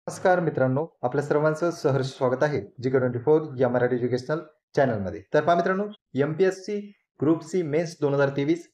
नमस्कार मित्रांनो, आपल्या सर्वांचं सहर्ष स्वागत आहे G24 या मराठी एज्युकेशनल चॅनलमध्ये. तर पहा मित्रांनो, MPSC ग्रुप सी मेन्स 2023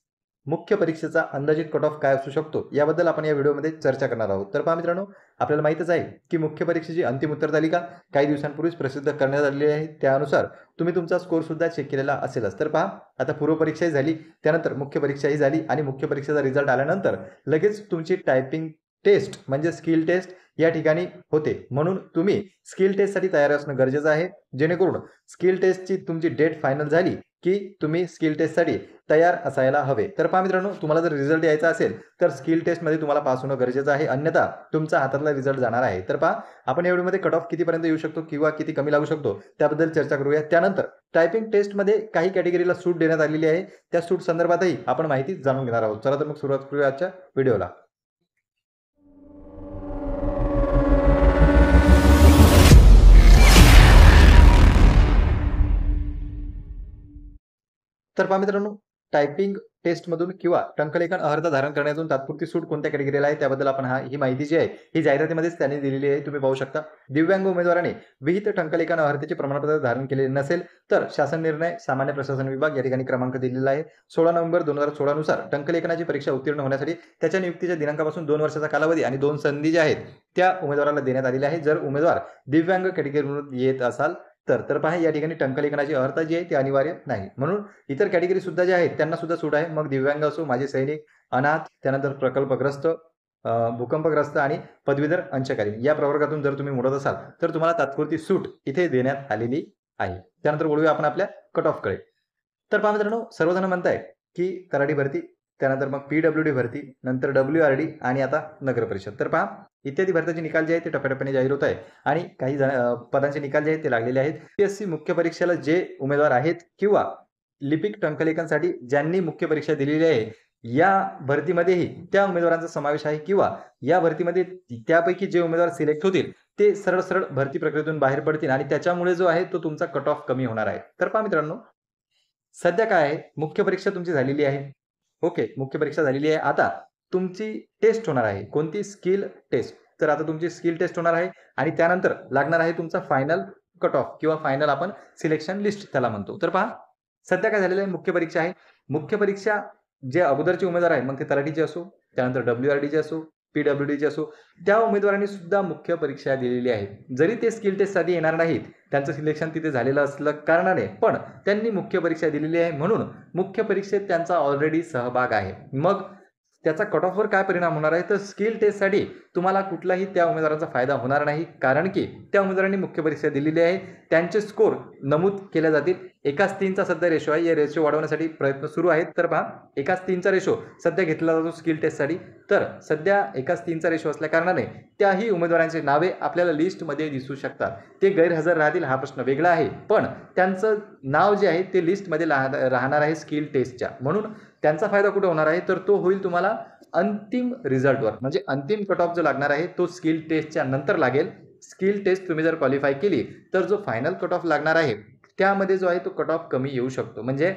मुख्य परीक्षेचा अंदाजित कट ऑफ काय असू शकतो याबद्दल आपण या व्हिडिओमध्ये चर्चा करणार आहोत. तर पहा मित्रांनो, आपल्याला माहितच आहे की मुख्य परीक्षेची अंतिम उत्तर तालिका काही दिवसांपूर्वीच प्रसिद्ध करण्यात आलेली आहे. त्यानुसार तुम्ही तुमचा स्कोर सुद्धा चेक केलेला असेलच. तर पहा, आता पूर्व परीक्षाही झाली, त्यानंतर मुख्य परीक्षाही झाली आणि मुख्य परीक्षेचा रिझल्ट आल्यानंतर लगेच तुमची टायपिंग टेस्ट म्हणजे स्किल टेस्ट या ठिकाणी होते. म्हणून तुम्ही स्किल टेस्टसाठी तयार असणं गरजेचं आहे, जेणेकरून स्किल टेस्टची तुमची डेट फायनल झाली की तुम्ही स्किल टेस्टसाठी तयार असायला हवे. तर पहा मित्रांनो, तुम्हाला जर रिझल्ट यायचा असेल तर स्किल टेस्टमध्ये तुम्हाला पास होणं गरजेचं आहे, अन्यथा तुमचा हातातला रिझल्ट जाणार आहे. तर पहा, आपण या व्हिडिओमध्ये कट ऑफ कितीपर्यंत येऊ शकतो किंवा किती कमी लागू शकतो त्याबद्दल चर्चा करूया. त्यानंतर टायपिंग टेस्टमध्ये काही कॅटेगरीला सूट देण्यात आलेली आहे, त्या सूट संदर्भातही आपण माहिती जाणून घेणार आहोत. चला तर मग सुरुवात करूया आजच्या व्हिडिओला. तर पहा मित्रांनो, टायपिंग टेस्टमधून किंवा टंकलेखन अर्हता धारण करण्यातून तात्पुरती सूट कोणत्या कॅटेगरीला आहे त्याबद्दल आपण ही माहिती जी आहे ही जाहिरातीमध्येच त्यांनी दिलेली आहे. तुम्ही पाहू शकता, दिव्यांग उमेदवाराने विहित टंकलेखन अर्हतेचे प्रमाणपत्र धारण केलेले नसेल तर शासन निर्णय सामान्य प्रशासन विभाग या ठिकाणी क्रमांक दिलेला आहे. 16 नोव्हेंबर 2016 नुसार टंकलेखनाची परीक्षा उत्तीर्ण होण्यासाठी त्याच्या नियुक्तीच्या दिनांकापासून 2 वर्षाचा कालावधी आणि 2 संधी ज्या आहेत त्या उमेदवाराला देण्यात आलेल्या आहेत. जर उमेदवार दिव्यांग कॅटेगरीमधून येत असाल तर पहा, या ठिकाणी टंकलेखनाची अर्हता जी आहे ती अनिवार्य नाही. म्हणून इतर कॅटेगरी सुद्धा ज्या आहेत त्यांना सुद्धा सूट आहे. मग दिव्यांग असो, माजी सैनिक, अनाथ, त्यानंतर प्रकल्पग्रस्त, भूकंपग्रस्त आणि पदवीधर अंशकालीन या प्रवर्गातून जर तुम्ही मोडत असाल तर तुम्हाला तात्पुरती सूट इथे देण्यात आलेली आहे. त्यानंतर बोलूया आपण आपल्या कट ऑफकडे. तर पहा मित्रांनो, सर्वजण म्हणताय की तलाठी भरती, त्यानंतर मग PWD भरती, नंतर WRD आणि आता नगर परिषद. तर पहा, इत्यादी भरतीचे निकाल जे आहेत ते टप्प्याटप्प्याने जाहीर होत आहे आणि काही पदांचे निकाल जे आहेत ते लागलेले आहेत. PSC मुख्य परीक्षेला जे उमेदवार आहेत किंवा लिपिक टंकलेखनसाठी ज्यांनी मुख्य परीक्षा दिलेली आहे या भरतीमध्येही त्या उमेदवारांचा समावेश आहे किंवा या भरतीमध्ये त्यापैकी जे उमेदवार सिलेक्ट होतील ते सरळ सरळ भरती प्रक्रियेतून बाहेर पडतील आणि त्याच्यामुळे जो आहे तो तुमचा कट ऑफ कमी होणार आहे. तर पहा मित्रांनो, सध्या काय आहे, मुख्य परीक्षा तुमची झालेली आहे. ओके, मुख्य परीक्षा झालेली आहे. आता तुमची टेस्ट होणार आहे. कोणती? Skill test. तर आता तुमची स्किल टेस्ट होणार आहे आणि त्यानंतर लागणार आहे तुमचा फायनल कट ऑफ किंवा फायनल आपण सिलेक्शन लिस्ट त्याला म्हणतो. तर पहा, सध्या काय झालेलं आहे, मुख्य परीक्षा आहे. मुख्य परीक्षा जे अगोदरचे उमेदवार आहेत, मग ते तलाठीचे असो, त्यानंतर WRDचे असो, PWDचे असो, त्या उमेदवारांनी सुद्धा मुख्य परीक्षा दिलेली आहे. जरी ते स्किल टेस्टसाठी येणार नाहीत, त्यांचं सिलेक्शन तिथे झालेलं असलं कारणाने, पण त्यांनी मुख्य परीक्षा दिलेली आहे म्हणून मुख्य परीक्षेत त्यांचा ऑलरेडी सहभाग आहे. मग त्याचा कट ऑफवर काय परिणाम होणार आहे, तर स्किल टेस्टसाठी तुम्हाला कुठलाही त्या उमेदवाराचा फायदा होणार नाही, कारण की त्या उमेदवारांनी मुख्य परीक्षा दिलेली आहे. त्यांचे स्कोर नमूद केले जातील. 1:3चा सध्या रेशो आहे. या रेशो वाढवण्यासाठी प्रयत्न सुरू आहेत. तर पहा, 1:3चा रेशो सध्या घेतला जातो स्किल टेस्टसाठी. तर सध्या 1:3चा रेशो असल्या कारणाने त्याही उमेदवारांची नावे आपल्याला लिस्टमध्ये दिसू शकतात. ते गैरहजर राहतील हा प्रश्न वेगळा आहे, पण त्यांचं नाव जे आहे ते लिस्टमध्ये राहणार आहे स्किल टेस्टच्या. म्हणून त्यांचा फायदा कुठे होणार आहे, तर तो होईल तुम्हाला अंतिम रिझल्टवर. म्हणजे अंतिम कट ऑफ जो लागणार आहे तो स्किल टेस्टच्या नंतर लागेल. स्किल टेस्ट तुम्ही जर क्वालिफाय केली तर जो फायनल कट ऑफ लागणार आहे त्यामध्ये जो आहे तो कट ऑफ कमी येऊ शकतो. म्हणजे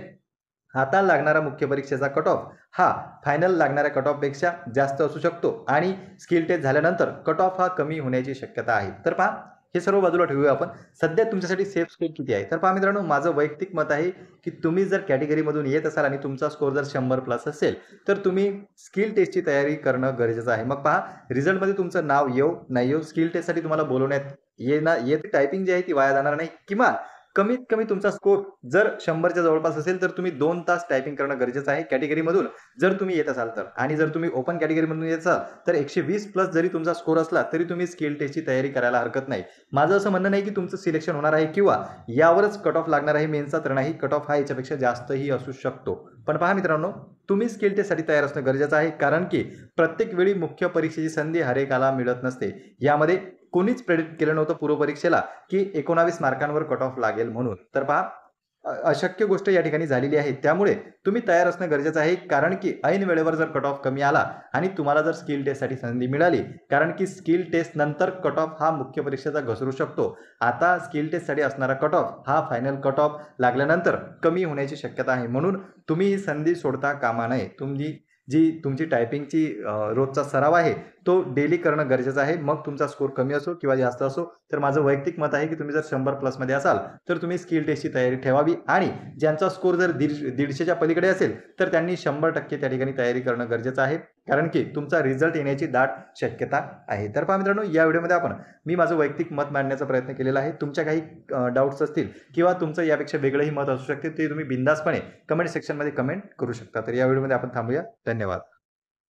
आता लागणारा मुख्य परीक्षेचा कट ऑफ हा फायनल लागणाऱ्या कट ऑफ पेक्षा जास्त असू शकतो आणि स्किल टेस्ट झाल्यानंतर कट ऑफ हा कमी होण्याची शक्यता आहे. तर पहा, हे सर्व बाजूला ठेवूया आपण. सध्या तुमच्यासाठी सेफ स्कोर किती आहे, तर पहा मित्रांनो, माझं वैयक्तिक मत आहे की तुम्ही जर कॅटेगरीमधून येत असाल आणि तुमचा स्कोर जर 100+ असेल तर तुम्ही स्किल टेस्टची तयारी करणं गरजेचं आहे. मग पहा, रिझल्टमध्ये तुमचं नाव येऊ नाही येऊ, स्किल टेस्टसाठी तुम्हाला बोलवण्यात येत टायपिंग जी आहे ती वाया जाणार नाही. किंवा कमीत कमी तुमचा स्कोर जर 100च्या जवळपास असेल तर तुम्ही 2 तास टायपिंग करणं गरजेचं आहे कॅटेगरीमधून जर तुम्ही येत असाल तर. आणि जर तुम्ही ओपन कॅटेगरीमधून येत असाल तर 120+ जरी तुमचा स्कोर असला तरी तुम्ही स्किल टेस्टची तयारी करायला हरकत नाही. माझं असं म्हणणं नाही की तुमचं सिलेक्शन होणार आहे किंवा यावरच कट ऑफ लागणार आहे मेन्सचा, तर नाही, कट ऑफ हा याच्यापेक्षा जास्तही असू शकतो. पण पहा मित्रांनो, तुम्ही स्किल टेस्टसाठी तयार असणं गरजेचं आहे, कारण की प्रत्येक वेळी मुख्य परीक्षेची संधी हरेकाला मिळत नसते. यामध्ये कोणीच प्रेडिक्ट केलं नव्हतं पूर्व परीक्षेला की 19 मार्कांवर कट ऑफ लागेल म्हणून. तर पहा, अशक्य गोष्ट या ठिकाणी झालेली आहे. त्यामुळे तुम्ही तयार असणं गरजेचं आहे, कारण की ऐन वेळेवर जर कट ऑफ कमी आला आणि तुम्हाला जर स्किल टेस्टसाठी संधी मिळाली, कारण की स्किल टेस्ट नंतर कट ऑफ हा मुख्य परीक्षेचा घसरू शकतो. आता स्किल टेस्टसाठी असणारा कट ऑफ हा फायनल कट ऑफ लागल्यानंतर कमी होण्याची शक्यता आहे. म्हणून तुम्ही ही संधी सोडता कामा नये. तुम्ही जी तुमची टायपिंगची रोजचा सराव आहे तो डेली करणं गरजेचं आहे. मग तुमचा स्कोर कमी असो किंवा जास्त असो, तर माझं वैयक्तिक मत आहे की तुम्ही जर 100 प्लसमध्ये असाल, तर तुम्ही स्किल टेस्टची तयारी ठेवावी आणि ज्यांचा स्कोर जर 150च्या पलीकडे असेल, तर त्यांनी 100% त्या ठिकाणी तयारी करणं गरजेचं आहे. कारण की तुमचा रिझल्ट येण्याची दाट शक्यता आहे. तर पहा मित्रांनो, या व्हिडिओमध्ये मी माझं वैयक्तिक मत मांडण्याचा प्रयत्न केलेला आहे. तुमच्या काही डाउट्स असतील किंवा तुमचं यापेक्षा वेगळंही मत असू शकते, ते तुम्ही बिनधास्तपणे कमेंट सेक्शनमध्ये कमेंट करू शकता. तर या व्हिडिओमध्ये आपण थांबूया. धन्यवाद.